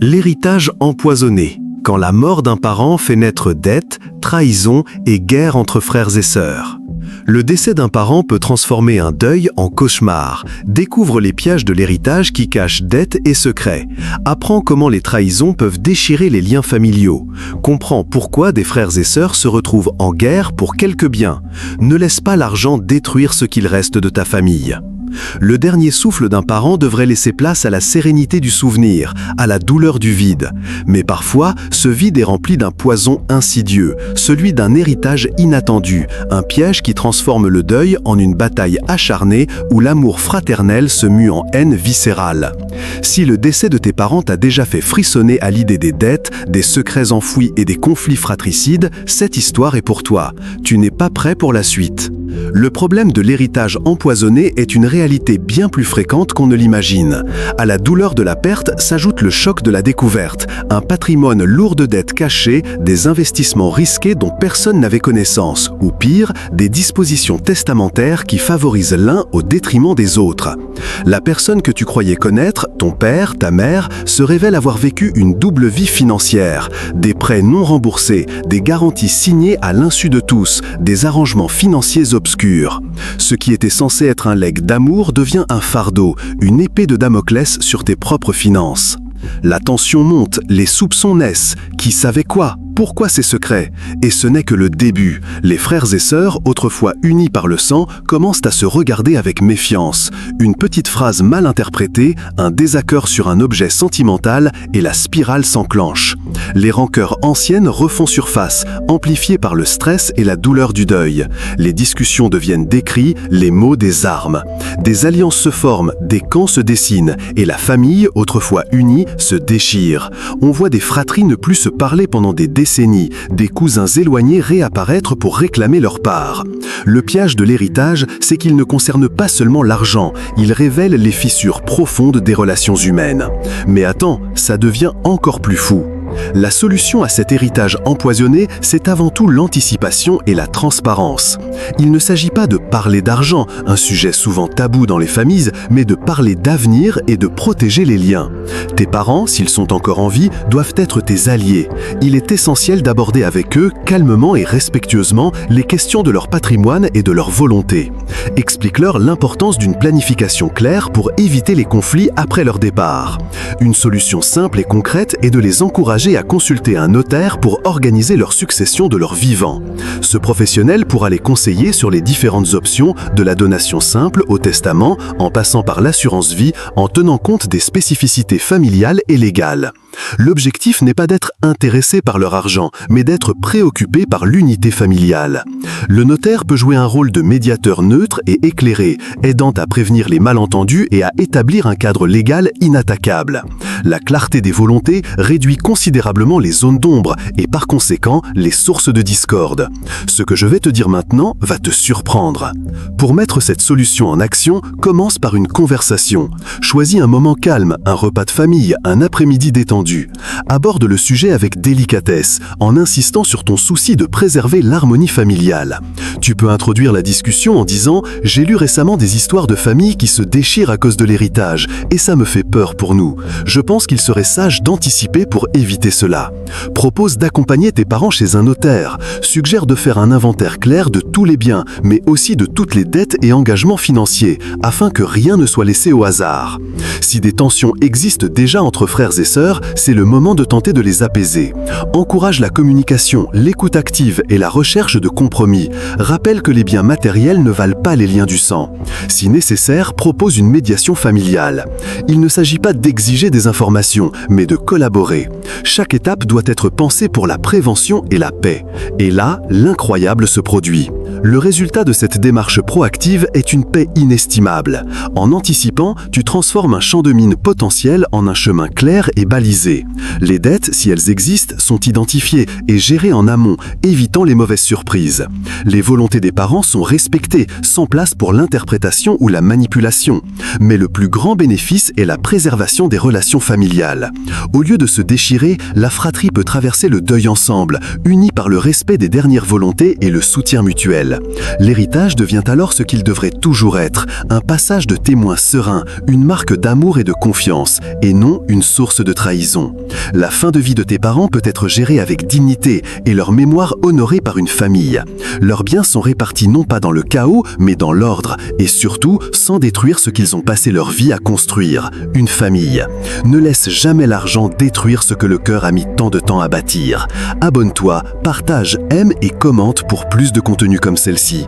L'héritage empoisonné, quand la mort d'un parent fait naître dette, trahison et guerre entre frères et sœurs. Le décès d'un parent peut transformer un deuil en cauchemar, découvre les pièges de l'héritage qui cachent dettes et secrets, apprend comment les trahisons peuvent déchirer les liens familiaux, comprend pourquoi des frères et sœurs se retrouvent en guerre pour quelques biens, ne laisse pas l'argent détruire ce qu'il reste de ta famille. Le dernier souffle d'un parent devrait laisser place à la sérénité du souvenir, à la douleur du vide. Mais parfois, ce vide est rempli d'un poison insidieux, celui d'un héritage inattendu, un piège qui transforme le deuil en une bataille acharnée où l'amour fraternel se mue en haine viscérale. Si le décès de tes parents t'a déjà fait frissonner à l'idée des dettes, des secrets enfouis et des conflits fratricides, cette histoire est pour toi. Tu n'es pas prêt pour la suite. Le problème de l'héritage empoisonné est une réalité bien plus fréquente qu'on ne l'imagine. À la douleur de la perte s'ajoute le choc de la découverte, un patrimoine lourd de dettes cachées, des investissements risqués dont personne n'avait connaissance, ou pire, des dispositions testamentaires qui favorisent l'un au détriment des autres. La personne que tu croyais connaître, ton père, ta mère, se révèle avoir vécu une double vie financière, des prêts non remboursés, des garanties signées à l'insu de tous, des arrangements financiers obscurs. Ce qui était censé être un legs d'amour devient un fardeau, une épée de Damoclès sur tes propres finances. La tension monte, les soupçons naissent. Qui savait quoi? Pourquoi ces secrets? Et ce n'est que le début. Les frères et sœurs, autrefois unis par le sang, commencent à se regarder avec méfiance. Une petite phrase mal interprétée, un désaccord sur un objet sentimental et la spirale s'enclenche. Les rancœurs anciennes refont surface, amplifiées par le stress et la douleur du deuil. Les discussions deviennent des cris, les mots des armes. Des alliances se forment, des camps se dessinent, et la famille, autrefois unie, se déchire. On voit des fratries ne plus se parler pendant des décennies, des cousins éloignés réapparaître pour réclamer leur part. Le piège de l'héritage, c'est qu'il ne concerne pas seulement l'argent, il révèle les fissures profondes des relations humaines. Mais attends, ça devient encore plus fou. La solution à cet héritage empoisonné, c'est avant tout l'anticipation et la transparence. Il ne s'agit pas de parler d'argent, un sujet souvent tabou dans les familles, mais de parler d'avenir et de protéger les liens. Tes parents, s'ils sont encore en vie, doivent être tes alliés. Il est essentiel d'aborder avec eux, calmement et respectueusement, les questions de leur patrimoine et de leur volonté. Explique-leur l'importance d'une planification claire pour éviter les conflits après leur départ. Une solution simple et concrète est de les encourager à consulter un notaire pour organiser leur succession de leur vivant. Ce professionnel pourra les conseiller sur les différentes options de la donation simple au testament, en passant par l'assurance vie, en tenant compte des spécificités familiales et légales. L'objectif n'est pas d'être intéressé par leur argent, mais d'être préoccupé par l'unité familiale. Le notaire peut jouer un rôle de médiateur neutre et éclairé, aidant à prévenir les malentendus et à établir un cadre légal inattaquable. La clarté des volontés réduit considérablement les zones d'ombre et par conséquent les sources de discorde. Ce que je vais te dire maintenant va te surprendre. Pour mettre cette solution en action, commence par une conversation. Choisis un moment calme, un repas de famille, un après-midi détendu. Aborde le sujet avec délicatesse, en insistant sur ton souci de préserver l'harmonie familiale. Tu peux introduire la discussion en disant « J'ai lu récemment des histoires de familles qui se déchirent à cause de l'héritage, et ça me fait peur pour nous. Je pense qu'il serait sage d'anticiper pour éviter cela. » Propose d'accompagner tes parents chez un notaire. Suggère de faire un inventaire clair de tous les biens, mais aussi de toutes les dettes et engagements financiers, afin que rien ne soit laissé au hasard. Si des tensions existent déjà entre frères et sœurs, c'est le moment de tenter de les apaiser. Encourage la communication, l'écoute active et la recherche de compromis. Rappelle que les biens matériels ne valent pas les liens du sang. Si nécessaire, propose une médiation familiale. Il ne s'agit pas d'exiger des informations, mais de collaborer. Chaque étape doit être pensée pour la prévention et la paix. Et là, l'incroyable se produit. Le résultat de cette démarche proactive est une paix inestimable. En anticipant, tu transformes un champ de mine potentiel en un chemin clair et balisé. Les dettes, si elles existent, sont identifiées et gérées en amont, évitant les mauvaises surprises. Les volontés des parents sont respectées, sans place pour l'interprétation ou la manipulation. Mais le plus grand bénéfice est la préservation des relations familiales. Au lieu de se déchirer, la fratrie peut traverser le deuil ensemble, unie par le respect des dernières volontés et le soutien mutuel. spirituel. L'héritage devient alors ce qu'il devrait toujours être, un passage de témoin serein, une marque d'amour et de confiance, et non une source de trahison. La fin de vie de tes parents peut être gérée avec dignité et leur mémoire honorée par une famille. Leurs biens sont répartis non pas dans le chaos, mais dans l'ordre, et surtout sans détruire ce qu'ils ont passé leur vie à construire, une famille. Ne laisse jamais l'argent détruire ce que le cœur a mis tant de temps à bâtir. Abonne-toi, partage, aime et commente pour plus de contenu comme celle-ci.